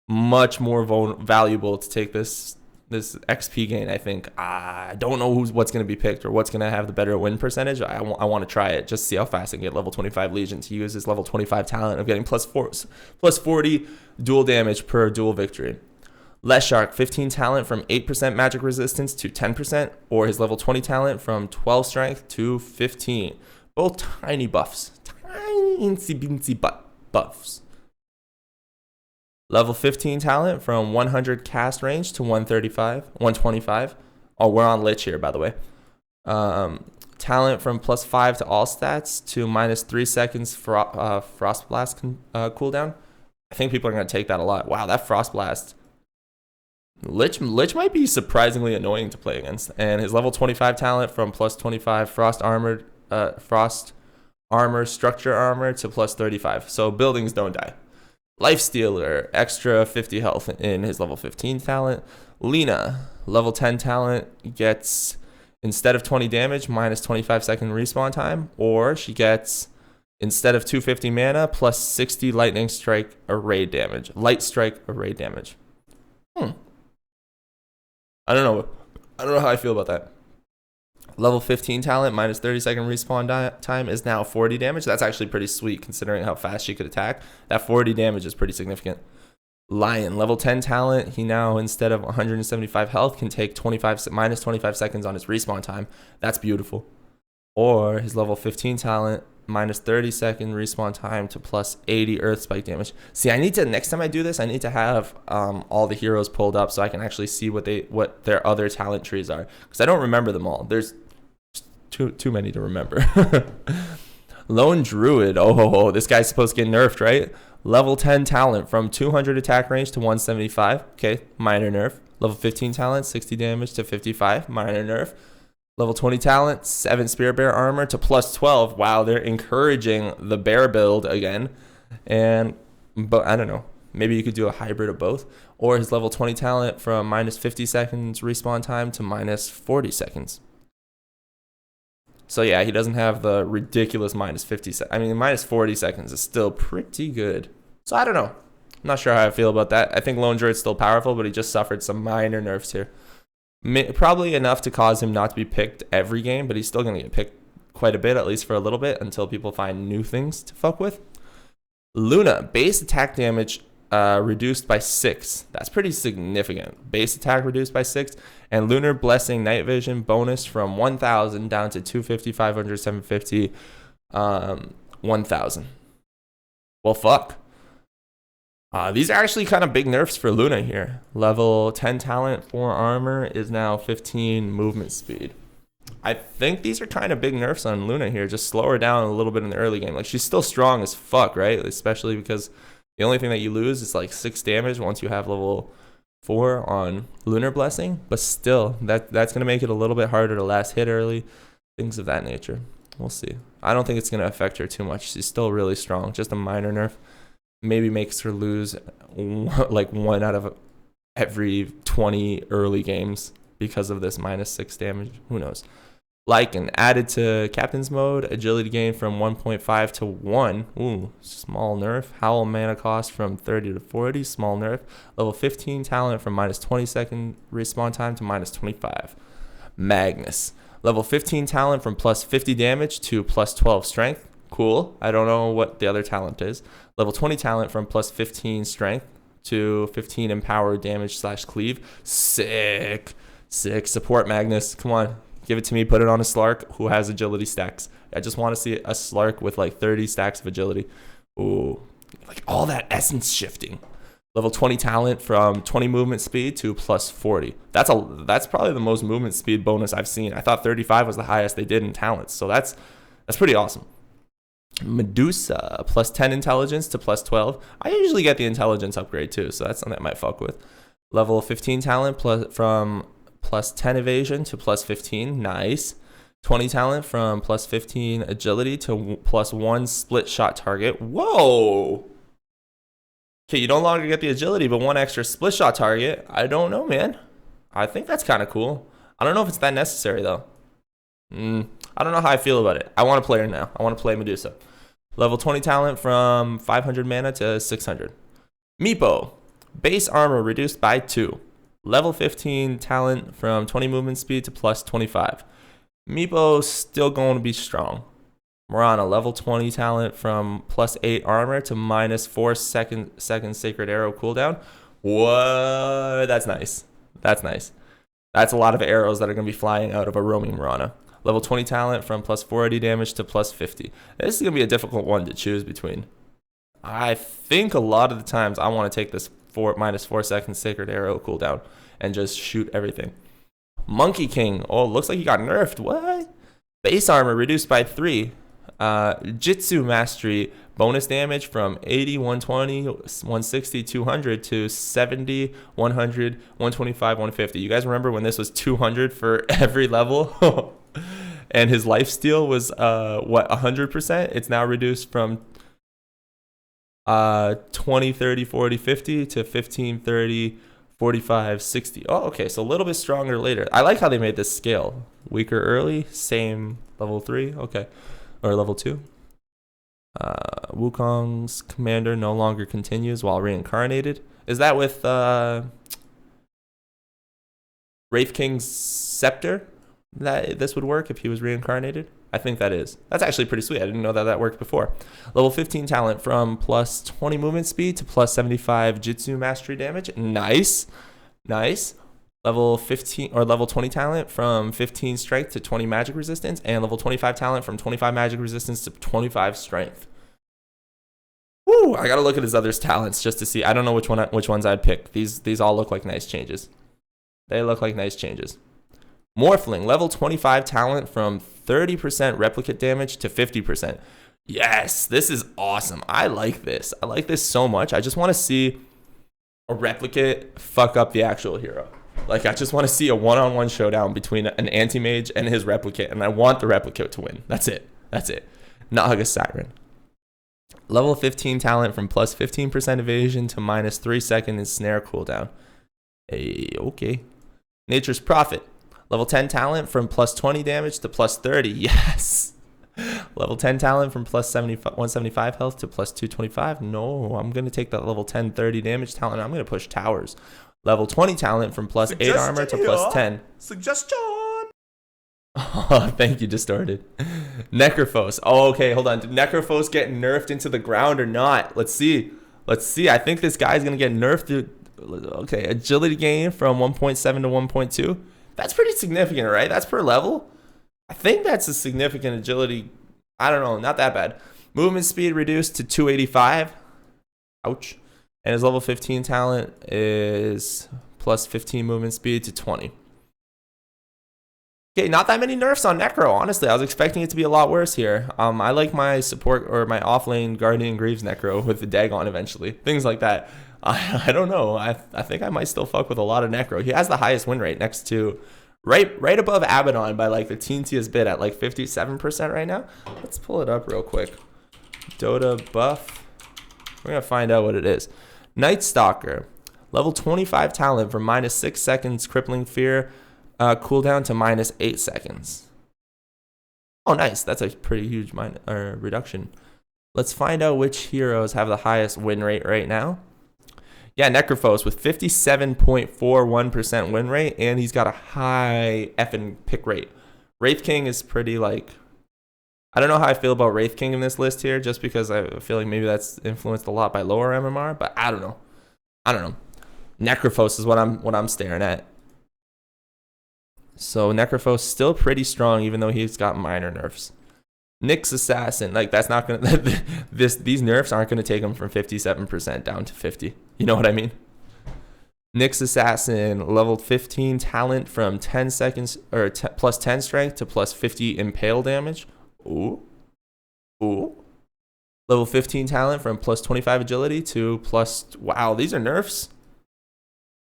much more valuable to take this XP gain, I think. I don't know what's going to be picked or what's going to have the better win percentage. I want to try it, just see how fast I can get level 25 Legion to use his level 25 talent of getting plus 40 dual damage per dual victory. Leshark, 15 talent from 8% magic resistance to 10%, or his level 20 talent from 12 strength to 15. Both tiny buffs. Tiny beansy buffs. Level 15 talent from 100 cast range to 125. Oh, we're on Lich here, by the way. Talent from plus 5 to all stats to minus 3 seconds Frost Blast cooldown. I think people are going to take that a lot. Wow, that Frost Blast. Lich might be surprisingly annoying to play against. And his level 25 talent from plus 25 Frost Armor Structure Armor to plus 35. So buildings don't die. Life Stealer, extra 50 health in his level 15 talent. Lena, level 10 talent, gets, instead of 20 damage, minus 25-second respawn time. Or she gets, instead of 250 mana, plus 60 lightning strike array damage. Light strike array damage. I don't know. I don't know how I feel about that. Level 15 talent, minus 30-second respawn time is now 40 damage. That's actually pretty sweet considering how fast she could attack. That 40 damage is pretty significant. Lion, level 10 talent, he now, instead of 175 health, can take minus 25 seconds on his respawn time. That's beautiful. Or his level 15 talent, minus 30-second respawn time to plus 80 earth spike damage. See, I need to, next time I do this, I need to have all the heroes pulled up so I can actually see what their other talent trees are, because I don't remember them all. There's too many to remember. Lone Druid, oh, this guy's supposed to get nerfed, right? Level 10 talent, from 200 attack range to 175. Okay, minor nerf. Level 15 talent, 60 damage to 55. Minor nerf. Level 20 talent, 7 Spirit Bear armor to plus 12. Wow, they're encouraging the bear build again. But I don't know. Maybe you could do a hybrid of both. Or his level 20 talent, from minus 50 seconds respawn time to minus 40 seconds. So yeah, he doesn't have the ridiculous minus 50 seconds. I mean, minus 40 seconds is still pretty good. So I don't know. I'm not sure how I feel about that. I think Lone Druid's still powerful, but he just suffered some minor nerfs here. Probably enough to cause him not to be picked every game, but he's still going to get picked quite a bit, at least for a little bit, until people find new things to fuck with. Luna, base attack damage reduced by 6. That's pretty significant. Base attack reduced by 6. And Lunar Blessing Night Vision bonus from 1,000 down to 250, 500, 750, 1,000. Well, fuck. These are actually kind of big nerfs for Luna here. Level 10 talent, 4 armor is now 15 movement speed. I think these are kind of big nerfs on Luna here. Just slow her down a little bit in the early game. Like, she's still strong as fuck, right? Especially because the only thing that you lose is like 6 damage once you have level 4 on Lunar Blessing. But still, that's going to make it a little bit harder to last hit early. Things of that nature. We'll see. I don't think it's going to affect her too much. She's still really strong. Just a minor nerf. Maybe makes her lose like 1 out of every 20 early games because of this minus 6 damage. Who knows? Lycan, added to Captain's Mode. Agility gain from 1.5 to 1. Ooh, small nerf. Howl mana cost from 30 to 40. Small nerf. Level 15 talent from minus 20 second respawn time to minus 25. Magnus. Level 15 talent from plus 50 damage to plus 12 strength. Cool. I don't know what the other talent is. Level 20 talent from plus 15 strength to 15 empowered damage / cleave. Sick. Sick. Support Magnus. Come on. Give it to me. Put it on a Slark who has agility stacks. I just want to see a Slark with like 30 stacks of agility. Ooh. Like all that essence shifting. Level 20 talent from 20 movement speed to plus 40. That's probably the most movement speed bonus I've seen. I thought 35 was the highest they did in talents. So that's pretty awesome. Medusa, plus 10 intelligence to plus 12. I usually get the intelligence upgrade too, so that's something I might fuck with. Level 15 talent from plus 10 evasion to plus 15. Nice. 20 talent from plus 15 agility to plus 1 split shot target. Whoa. Okay, you no longer get the agility, but 1 extra split shot target. I don't know, man. I think that's kind of cool. I don't know if it's that necessary though. I don't know how I feel about it. I want to play her now. I want to play Medusa. Level 20 talent from 500 mana to 600. Meepo. Base armor reduced by 2. Level 15 talent from 20 movement speed to plus 25. Meepo's still going to be strong. Morana. Level 20 talent from plus 8 armor to minus 4 second Sacred Arrow cooldown. What? That's nice. That's nice. That's a lot of arrows that are going to be flying out of a roaming Morana. Level 20 talent from plus 480 damage to plus 50. This is going to be a difficult one to choose between. I think a lot of the times I want to take this minus 4 second Sacred Arrow cooldown and just shoot everything. Monkey King. Oh, looks like he got nerfed. What? Base armor reduced by 3. Jitsu Mastery. Bonus damage from 80, 120, 160, 200 to 70, 100, 125, 150. You guys remember when this was 200 for every level? And his lifesteal was 100%. It's now reduced from 20, 30, 40, 50 to 15, 30, 45, 60. Oh, okay. So a little bit stronger later. I like how they made this scale. Weaker early, same level 3. Okay. Or level 2. Wukong's commander no longer continues while reincarnated. Is that with Wraith King's scepter that this would work if he was reincarnated? I think that is. That's actually pretty sweet. I didn't know that that worked before. Level 15 talent from plus 20 movement speed to plus 75 Jitsu mastery damage. Nice. Nice. Level 15 or level 20 talent from 15 strength to 20 magic resistance, and level 25 talent from 25 magic resistance to 25 strength. Woo! I gotta look at his other talents just to see. I don't know which ones I'd pick. These all look like nice changes. They look like nice changes. Morphling, level 25 talent from 30% replicate damage to 50%. Yes, this is awesome. I like this. I like this so much. I just want to see a replicate fuck up the actual hero. Like, I just want to see a one-on-one showdown between an anti-mage and his replicate, and I want the replicate to win. That's it. That's it. Naga Siren. Level 15 talent from plus 15% evasion to minus 3 second snare cooldown. Hey, okay. Nature's Prophet. Level 10 talent from plus 20 damage to plus 30. Yes. Level 10 talent from plus 175 health to plus 225. No, I'm going to take that level 10 30 damage talent. I'm going to push towers. Level 20 talent from plus 8 armor to plus 10. Suggestion. Oh, thank you, Distorted. Necrophos. Oh, okay, hold on. Did Necrophos get nerfed into the ground or not? Let's see. Let's see. I think this guy's going to get nerfed. Okay, agility gain from 1.7 to 1.2. That's pretty significant, right? That's per level. I think that's a significant agility. I don't know, not that bad. Movement speed reduced to 285. Ouch. And his level 15 talent is plus 15 movement speed to 20. Okay, not that many nerfs on Necro, honestly. I was expecting it to be a lot worse here. I like my support or my offlane Guardian Greaves Necro with the Dagon eventually. Things like that. I don't know. I think I might still fuck with a lot of Necro. He has the highest win rate next to right above Abaddon by like the teensiest bit at like 57% right now. Let's pull it up real quick. Dota buff. We're going to find out what it is. Night Stalker. Level 25 talent for minus 6 seconds crippling fear. Cooldown to minus 8 seconds. Oh, nice. That's a pretty huge reduction. Let's find out which heroes have the highest win rate right now. Yeah, Necrophos with 57.41% win rate, and he's got a high effing pick rate. Wraith King is pretty like... I don't know how I feel about Wraith King in this list here, just because I feel like maybe that's influenced a lot by lower MMR, but I don't know. Necrophos is what I'm staring at. So Necrophos still pretty strong, even though he's got minor nerfs. Nyx Assassin, like that's not gonna these nerfs aren't gonna take him from 57% down to 50. You know what I mean? Nyx Assassin, level 15 talent from 10 seconds or plus 10 strength to plus 50 impale damage. Ooh. Level 15 talent from plus 25 agility to plus, wow, these are nerfs.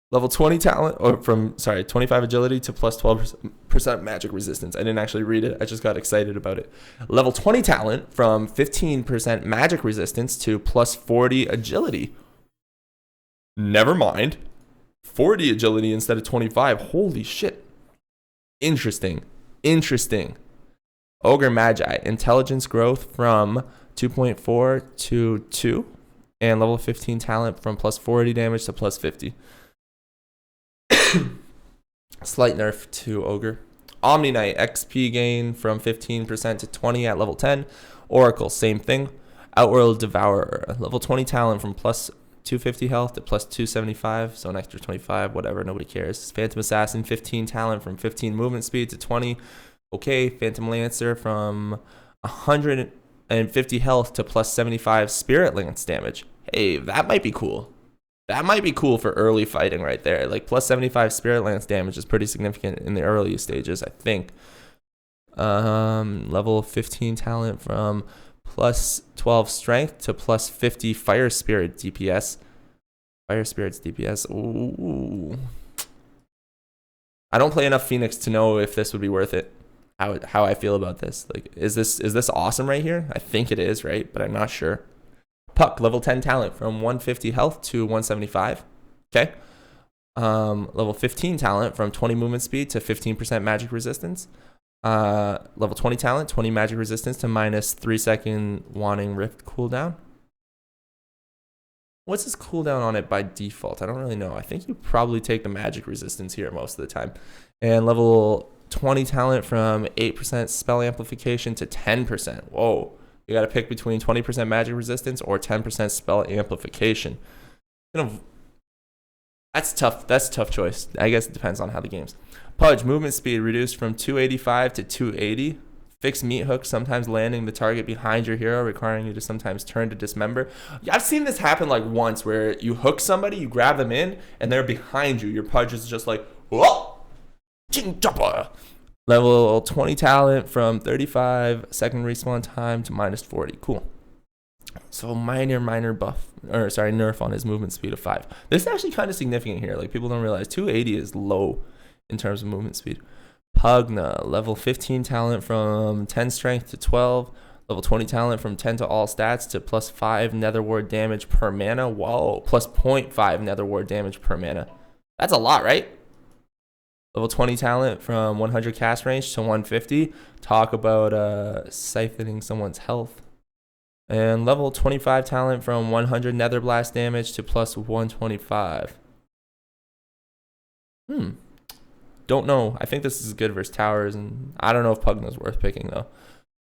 Level 20 talent, or from, 25 agility to plus 12% magic resistance. I didn't actually read it. I just got excited about it. Level 20 talent from 15% magic resistance to plus 40 agility. Never mind. 40 agility instead of 25. Holy shit. Interesting. Ogre Magi. Intelligence growth from 2.4 to 2. And level 15 talent from plus 40 damage to plus 50. Slight nerf to Ogre. Omni Knight, XP gain from 15% to 20 at level 10. Oracle, same thing. Outworld Devourer, level 20 talent from plus 250 health to plus 275, so an extra 25, whatever, nobody cares. Phantom Assassin, 15 talent from 15 movement speed to 20. Okay, Phantom Lancer from 150 health to plus 75 Spirit Lance damage. Hey, that might be cool. That might be cool for early fighting right there. Like, plus 75 Spirit Lance damage is pretty significant in the early stages, I think. Level 15 talent from plus 12 strength to plus 50 Fire Spirit DPS. Fire Spirit's DPS. Ooh. I don't play enough Phoenix to know if this would be worth it. How I feel about this. Like, is this awesome right here? I think it is, right? But I'm not sure. Puck, level 10 talent from 150 health to 175. Okay. Level 15 talent from 20 movement speed to 15% magic resistance. Level 20 talent, 20 magic resistance to minus 3-second wanting rift cooldown. What's his cooldown on it by default? I don't really know. I think you probably take the magic resistance here most of the time. And level 20 talent from 8% spell amplification to 10%. Whoa. You got to pick between 20% magic resistance or 10% spell amplification. That's tough. That's a tough choice. I guess it depends on how the game's. Pudge, movement speed reduced from 285 to 280. Fixed meat hook, sometimes landing the target behind your hero, requiring you to sometimes turn to dismember. I've seen this happen like once where you hook somebody, you grab them in, and they're behind you. Your Pudge is just like, whoa! Ching chopper! Level 20 talent from 35-second respawn time to minus 40. Cool. So minor buff, or sorry, nerf on his movement speed of 5. This is actually kind of significant here. Like, people don't realize 280 is low in terms of movement speed. Pugna, level 15 talent from 10 strength to 12. Level 20 talent from 10 to all stats to plus 5 nether ward damage per mana. Whoa, plus 0.5 nether ward damage per mana. That's a lot, right? Level 20 talent from 100 cast range to 150. Talk about siphoning someone's health. And level 25 talent from 100 nether blast damage to plus 125. Don't know. I think this is good versus towers, and I don't know if Pugna's worth picking though.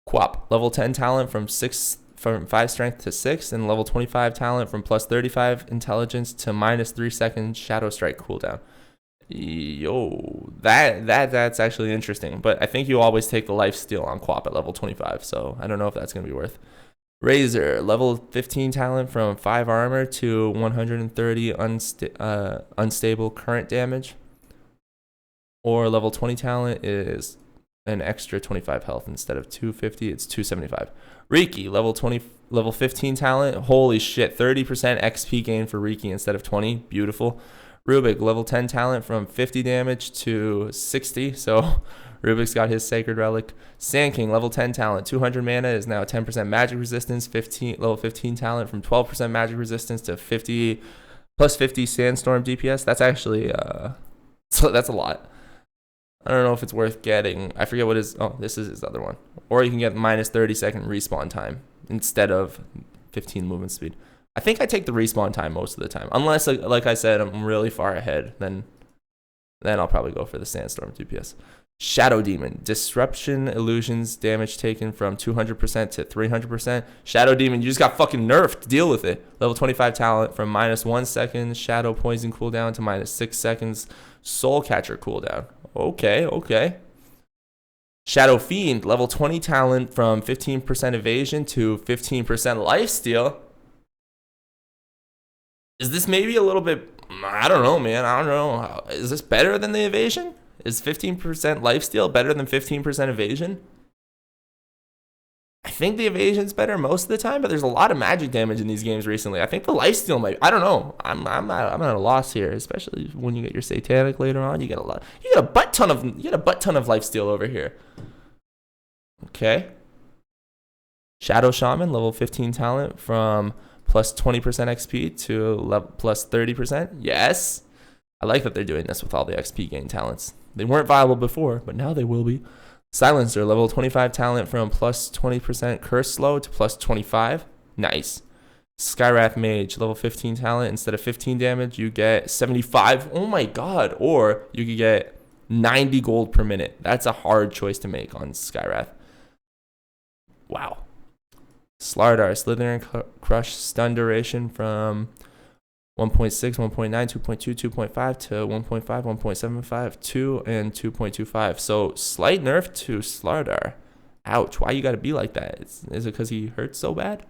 Quap, level 10 talent from 5 strength to 6, and level 25 talent from plus 35 intelligence to minus 3-second shadow strike cooldown. Yo, that's actually interesting, but I think you always take the life steal on Quap at level 25, so I don't know if that's gonna be worth. Razor, level 15 talent from 5 armor to 130 unstable current damage. Or level 20 talent is an extra 25 health. Instead of 250, it's 275. Riki, level 15 talent. Holy shit, 30% XP gain for Riki instead of 20. Beautiful. Rubik, level 10 talent from 50 damage to 60. So Rubik's got his Sacred Relic. Sand King, level 10 talent. 200 mana is now 10% magic resistance. Level 15 talent from 12% magic resistance to 50 plus 50 Sandstorm DPS. That's actually, so that's a lot. I don't know if it's worth getting. I forget what his. Oh, this is his other one. Or you can get minus 30-second respawn time instead of 15 movement speed. I think I take the respawn time most of the time. Unless, like I said, I'm really far ahead. Then I'll probably go for the Sandstorm DPS. Shadow Demon. Disruption illusions damage taken from 200% to 300%. Shadow Demon, you just got fucking nerfed. Deal with it. Level 25 talent from minus 1 second Shadow Poison cooldown to minus 6 seconds Soul Catcher cooldown. Okay. Shadow Fiend, level 20 talent from 15% evasion to 15% lifesteal. Is this maybe a little bit, I don't know, man. I don't know. Is this better than the evasion? Is 15% lifesteal better than 15% evasion? I think the evasion's better most of the time, but there's a lot of magic damage in these games recently. I think the lifesteal might. I don't know. I'm at a loss here, especially when you get your satanic later on. You get a butt ton of lifesteal over here. Okay. Shadow Shaman, level 15 talent from plus 20% XP to level plus 30%. Yes. I like that they're doing this with all the XP gain talents. They weren't viable before, but now they will be. Silencer, level 25 talent from plus 20% curse slow to plus 25. Nice. Skywrath Mage, level 15 talent. Instead of 15 damage, you get 75. Oh my god. Or you could get 90 gold per minute. That's a hard choice to make on Skywrath. Wow. Slardar, Slither Crush, stun duration from 1.6, 1.9, 2.2, 2.5 to 1.5, 1.75, 2, and 2.25. So slight nerf to Slardar. Ouch. Why you gotta be like that? Is it because he hurts so bad?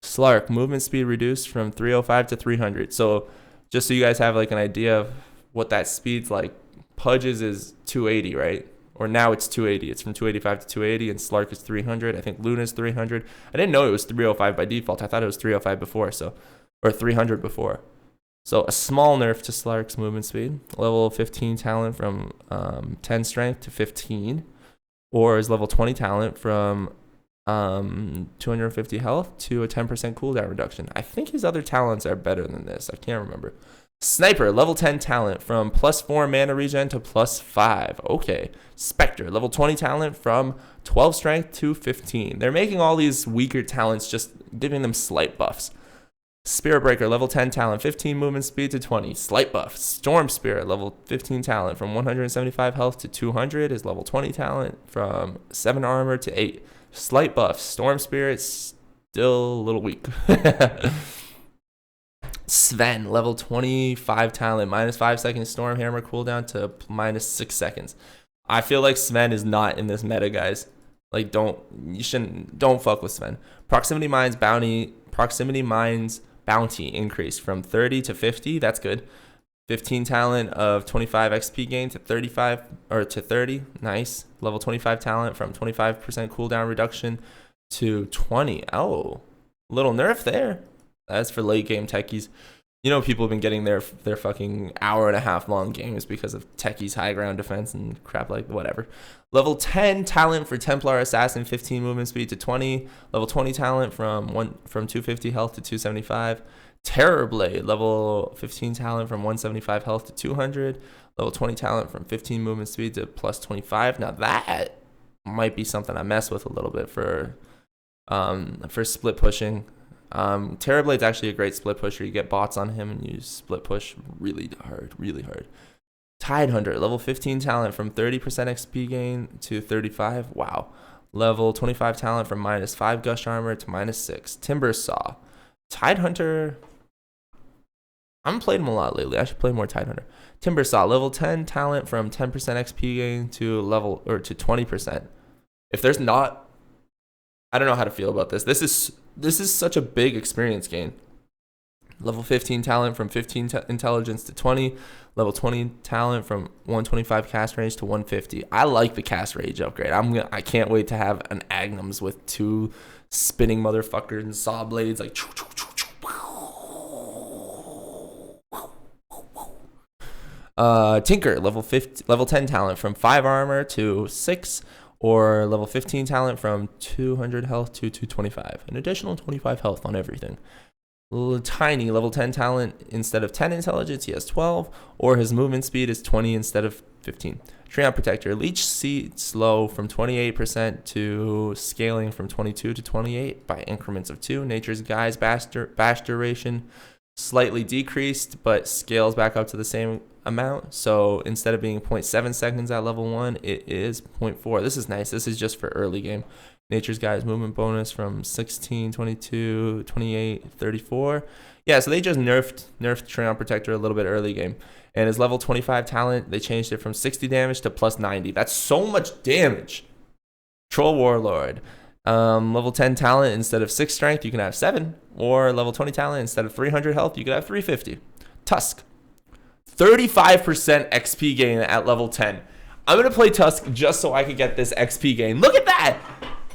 Slark, movement speed reduced from 305 to 300. So just so you guys have like an idea of what that speed's like, Pudge's is 280, right? Or now it's 280. It's from 285 to 280, and Slark is 300. I think Luna's 300. I didn't know it was 305 by default. I thought it was 305 before, or 300 before. So a small nerf to Slark's movement speed. Level 15 talent from 10 strength to 15. Or is level 20 talent from 250 health to a 10% cooldown reduction. I think his other talents are better than this. I can't remember. Sniper, level 10 talent from +4 mana regen to +5. Okay. Spectre, level 20 talent from 12 strength to 15. They're making all these weaker talents, just giving them slight buffs. Spirit Breaker, level 10 talent, 15 movement speed to 20. Slight buff. Storm Spirit, level 15 talent from 175 health to 200 is level 20 talent from 7 armor to 8. Slight buff. Storm Spirit, still a little weak. Sven, level 25 talent, -5 seconds Storm Hammer cooldown to -6 seconds. I feel like Sven is not in this meta, guys. Like, don't fuck with Sven. Proximity Mines bounty increased from 30 to 50. That's good. 15 talent of 25 XP gain to 35 or to 30. Nice. Level 25 talent from 25% cooldown reduction to 20. Oh, little nerf there. That's for late game techies. You know, people have been getting their fucking hour-and-a-half long games because of techies high ground defense and crap like whatever. Level 10 talent for Templar Assassin, 15 movement speed to 20. Level 20 talent from 250 health to 275. Terror Blade, level 15 talent from 175 health to 200. Level 20 talent from 15 movement speed to +25. Now that might be something I mess with a little bit for split pushing. Terror Blade's actually a great split pusher. You get bots on him and you split push really hard. Tidehunter, level 15 talent from 30% XP gain to 35. Wow. Level 25 talent from -5 gush armor to -6. Timber Saw. Tidehunter, I haven't played him a lot lately. I should play more Tidehunter. Timber Saw, level 10 talent from 10% XP gain to 20%. If there's not, I don't know how to feel about this. This is such a big experience gain. Level 15 talent from 15 intelligence to 20. Level 20 talent from 125 cast range to 150. I like the cast range upgrade. I can't wait to have an Agnums with 2 spinning motherfuckers and saw blades like. Tinker, level 10 talent from 5 armor to 6. Or level 15 talent from 200 health to 225. An additional 25 health on everything. Tiny, level 10 talent, instead of 10 intelligence, he has 12. Or his movement speed is 20 instead of 15. Treant Protector, leech seed slow from 28% to scaling from 22 to 28 by increments of 2. Nature's Guise bash duration slightly decreased, but scales back up to the same amount. So instead of being 0.7 seconds at level 1, it is 0.4. This is nice. This is just for early game. Nature's Guise movement bonus from 16, 22, 28, 34. Yeah, so they just nerfed Treant Protector a little bit early game. And his level 25 talent, they changed it from 60 damage to +90. That's so much damage. Troll Warlord. Level 10 talent, instead of 6 strength, you can have 7. Or level 20 talent, instead of 300 health, you can have 350. Tusk. 35% XP gain at level 10. I'm going to play Tusk just so I can get this XP gain. Look at that!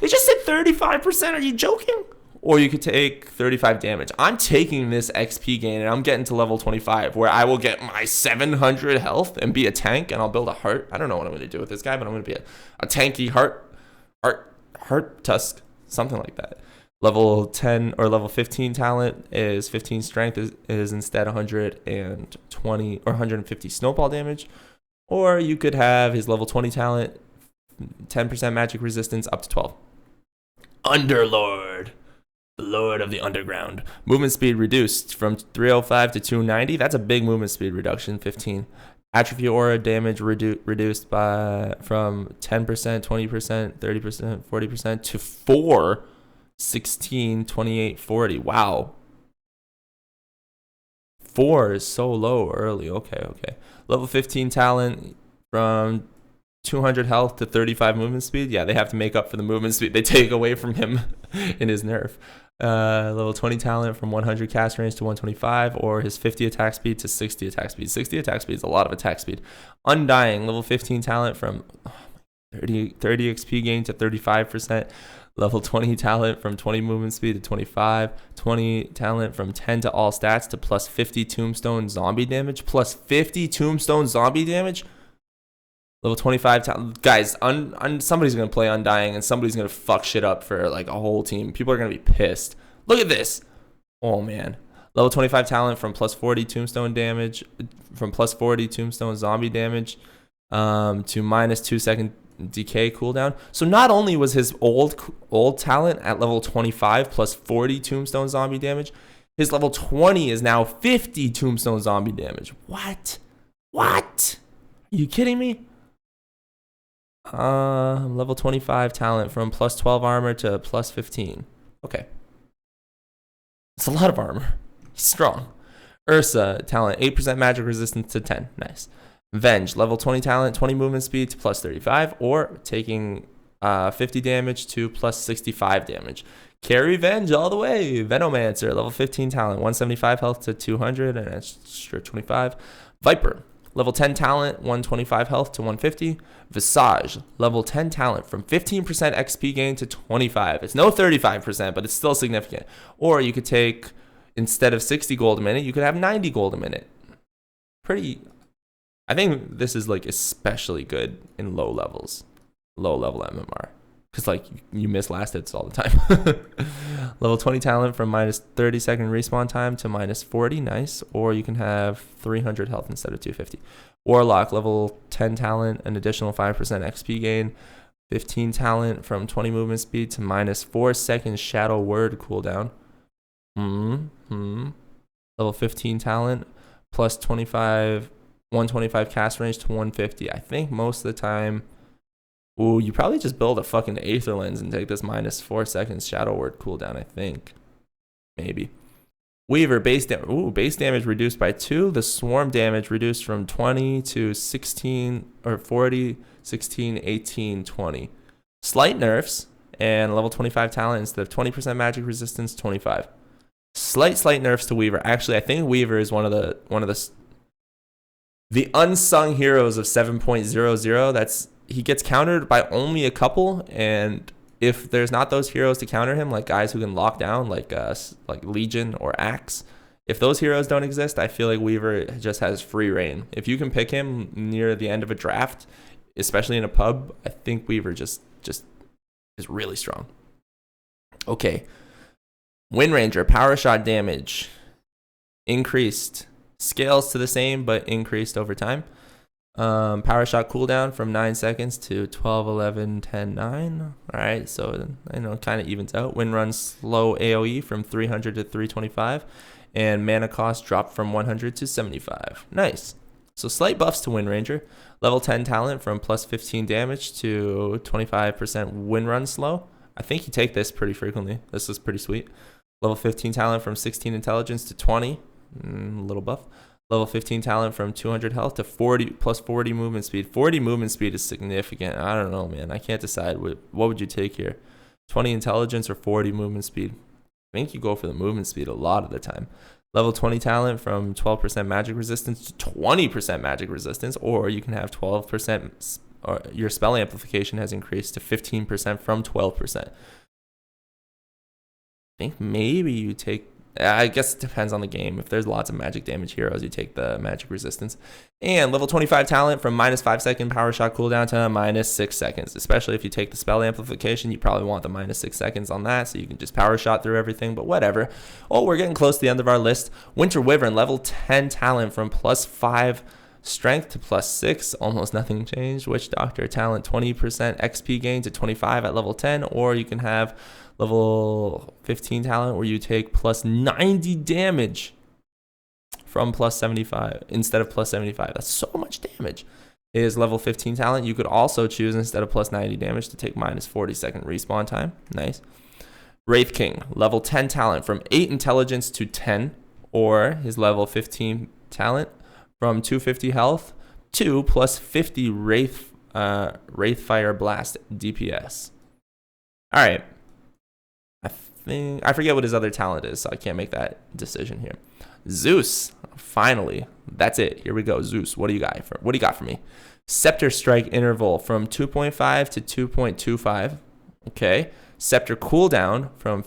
They just said 35%. Are you joking? Or you could take 35 damage. I'm taking this XP gain and I'm getting to level 25 where I will get my 700 health and be a tank and I'll build a heart. I don't know what I'm going to do with this guy, but I'm going to be a tanky heart Tusk, something like that. Level 10 or level 15 talent is 15 strength is instead 120 or 150 snowball damage. Or you could have his level 20 talent, 10% magic resistance up to 12. Underlord, the Lord of the Underground. Movement speed reduced from 305 to 290. That's a big movement speed reduction, 15. Atrophy aura damage reduced from 10%, 20%, 30%, 40% to 4, 16, 28, 40. Wow. 4 is so low early. Okay. Level 15 talent from 200 health to 35 movement speed. Yeah, they have to make up for the movement speed they take away from him in his nerf. Level 20 talent from 100 cast range to 125, or his 50 attack speed to 60 attack speed. 60 attack speed is a lot of attack speed. Undying, level 15 talent from 30 XP gain to 35%. Level 20 talent from 20 movement speed to 25. 20 talent from 10 to all stats to plus 50 tombstone zombie damage. Plus 50 tombstone zombie damage? Level 25 talent. Guys, somebody's going to play Undying and somebody's going to fuck shit up for like a whole team. People are going to be pissed. Look at this. Oh, man. Level 25 talent from plus 40 tombstone damage, from plus 40 tombstone zombie damage to minus 2-second decay cooldown. So not only was his old talent at level 25 plus 40 tombstone zombie damage, his level 20 is now 50 tombstone zombie damage. What? What? Are you kidding me? Level 25 talent from plus 12 armor to plus 15. Okay. It's a lot of armor. He's strong. Ursa talent, 8% magic resistance to 10. Nice. Venge, level 20 talent, 20 movement speed to plus 35, or taking 50 damage to plus 65 damage. Carry Venge all the way. Venomancer, level 15 talent, 175 health to 200, and extra 25. Viper, level 10 talent, 125 health to 150. Visage, level 10 talent, from 15% XP gain to 25. It's no 35%, but it's still significant. Or you could take, instead of 60 gold a minute, you could have 90 gold a minute. I think this is like especially good in low level MMR, because like you miss last hits all the time. Level 20 talent from minus 30-second respawn time to minus 40. Nice. Or you can have 300 health instead of 250. Warlock, level 10 talent, an additional 5% XP gain. 15 talent from 20 movement speed to minus 4-second shadow word cooldown. Level 15 talent plus 125 cast range to 150. I think most of the time, you probably just build a fucking Aether Lens and take this minus 4 seconds shadow word cooldown, I think. Maybe. Weaver, base damage reduced by 2. The swarm damage reduced from 20 to 16 or 40, 16, 18, 20. Slight nerfs and level 25 talent instead of 20% magic resistance, 25. Slight nerfs to Weaver. Actually, I think Weaver is one of the unsung heroes of 7.00. He gets countered by only a couple, and if there's not those heroes to counter him, like guys who can lock down, like Legion or Axe, if those heroes don't exist, I feel like Weaver just has free reign. If you can pick him near the end of a draft, especially in a pub, I think Weaver just is really strong. Okay. Wind Ranger, power shot damage increased. Scales to the same, but increased over time. Power shot cooldown from 9 seconds to 12, 11, 10, 9. All right, so kind of evens out. Wind run slow AoE from 300 to 325, and mana cost dropped from 100 to 75. Nice. So slight buffs to Wind Ranger. Level 10 talent from plus 15 damage to 25% wind run slow. I think you take this pretty frequently. This is pretty sweet. Level 15 talent from 16 intelligence to 20. Little buff. Level 15 talent from 200 health to 40 plus 40 movement speed. 40 movement speed is significant. I don't know, man. I can't decide. What would you take here? 20 intelligence or 40 movement speed? I think you go for the movement speed a lot of the time. Level 20 talent from 12% magic resistance to 20% magic resistance, or you can have 12%, or your spell amplification has increased to 15% from 12%. I think maybe you take, I guess it depends on the game. If there's lots of magic damage heroes, you take the magic resistance. And level 25 talent from minus 5-second power shot cooldown to minus 6 seconds. Especially if you take the spell amplification, you probably want the minus 6 seconds on that, so you can just power shot through everything, but whatever. Oh, we're getting close to the end of our list. Winter Wyvern, level 10 talent from plus 5 strength to plus 6. Almost nothing changed. Witch Doctor talent, 20% XP gain to 25 at level 10, or you can have level 15 talent where you take plus 90 damage from plus 75 instead of plus 75. That's so much damage. Is level 15 talent. You could also choose, instead of plus 90 damage, to take minus 40-second respawn time. Nice. Wraith King, level 10 talent from 8 intelligence to 10, or his level 15 talent from 250 health to plus 50 Wraith Fire Blast DPS. All right. I forget what his other talent is, so I can't make that decision here. Zeus, finally, that's it. Here we go. Zeus, what do you got for me? Scepter strike interval from 2.5 to 2.25. Okay. Scepter cooldown from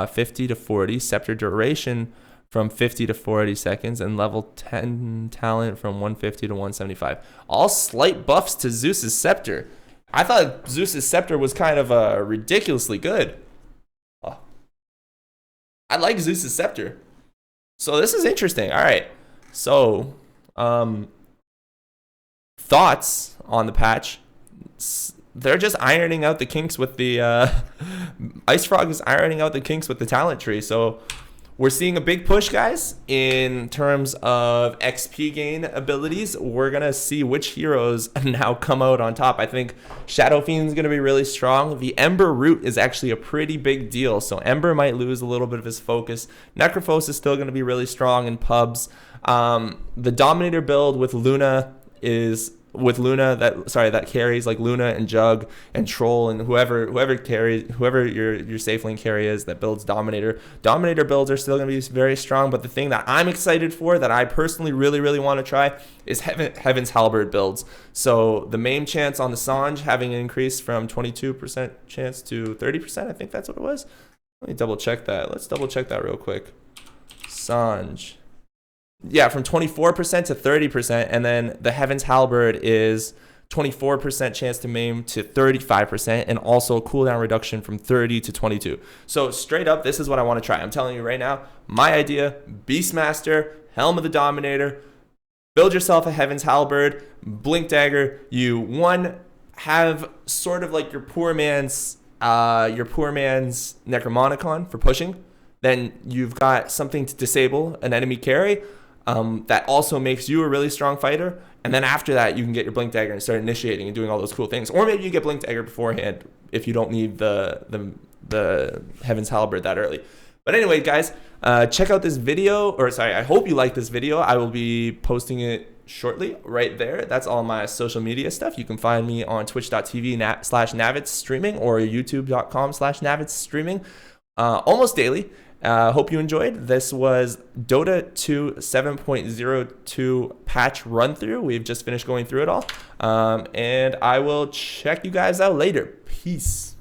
50 to 40. Scepter duration from 50 to 40 seconds, and level 10 talent from 150 to 175. All slight buffs to Zeus's Scepter. I thought Zeus's Scepter was kind of ridiculously good. Oh. I like Zeus's Scepter. So this is interesting. All right. So, thoughts on the patch? They're just ironing out the kinks with the Ice Frog is ironing out the kinks with the talent tree. So we're seeing a big push, guys, in terms of XP gain abilities. We're gonna see which heroes now come out on top. I think Shadow Fiend is gonna be really strong. The Ember Root is actually a pretty big deal, so Ember might lose a little bit of his focus. Necrophos is still gonna be really strong in pubs. The Dominator build with Luna that carries like Luna and Jug and Troll and whoever your safe lane carry is that builds Dominator. Dominator builds are still going to be very strong, but the thing that I'm excited for, that I personally really want to try, is Heaven's Halberd builds. So the main chance on the Sange having an increase from 22% chance to 30%. I think that's what it was. Let me double check that. Let's double check that real quick. Sange. Yeah, from 24% to 30%, and then the Heaven's Halberd is 24% chance to maim to 35%, and also a cooldown reduction from 30 to 22. So straight up, this is what I want to try. I'm telling you right now, my idea: Beastmaster, Helm of the Dominator, build yourself a Heaven's Halberd, Blink Dagger. You have sort of like your poor man's Necromonicon for pushing. Then you've got something to disable an enemy carry. That also makes you a really strong fighter, and then after that you can get your Blink Dagger and start initiating and doing all those cool things. Or maybe you get Blink Dagger beforehand if you don't need the Heaven's Halberd that early. But anyway, guys, check out this video, I hope you like this video. I will be posting it shortly right there. That's all my social media stuff. You can find me on twitch.tv/Navetz streaming or youtube.com/Navetz streaming almost daily. Hope you enjoyed. This was Dota 2 7.02 patch run through. We've just finished going through it all. And I will check you guys out later. Peace.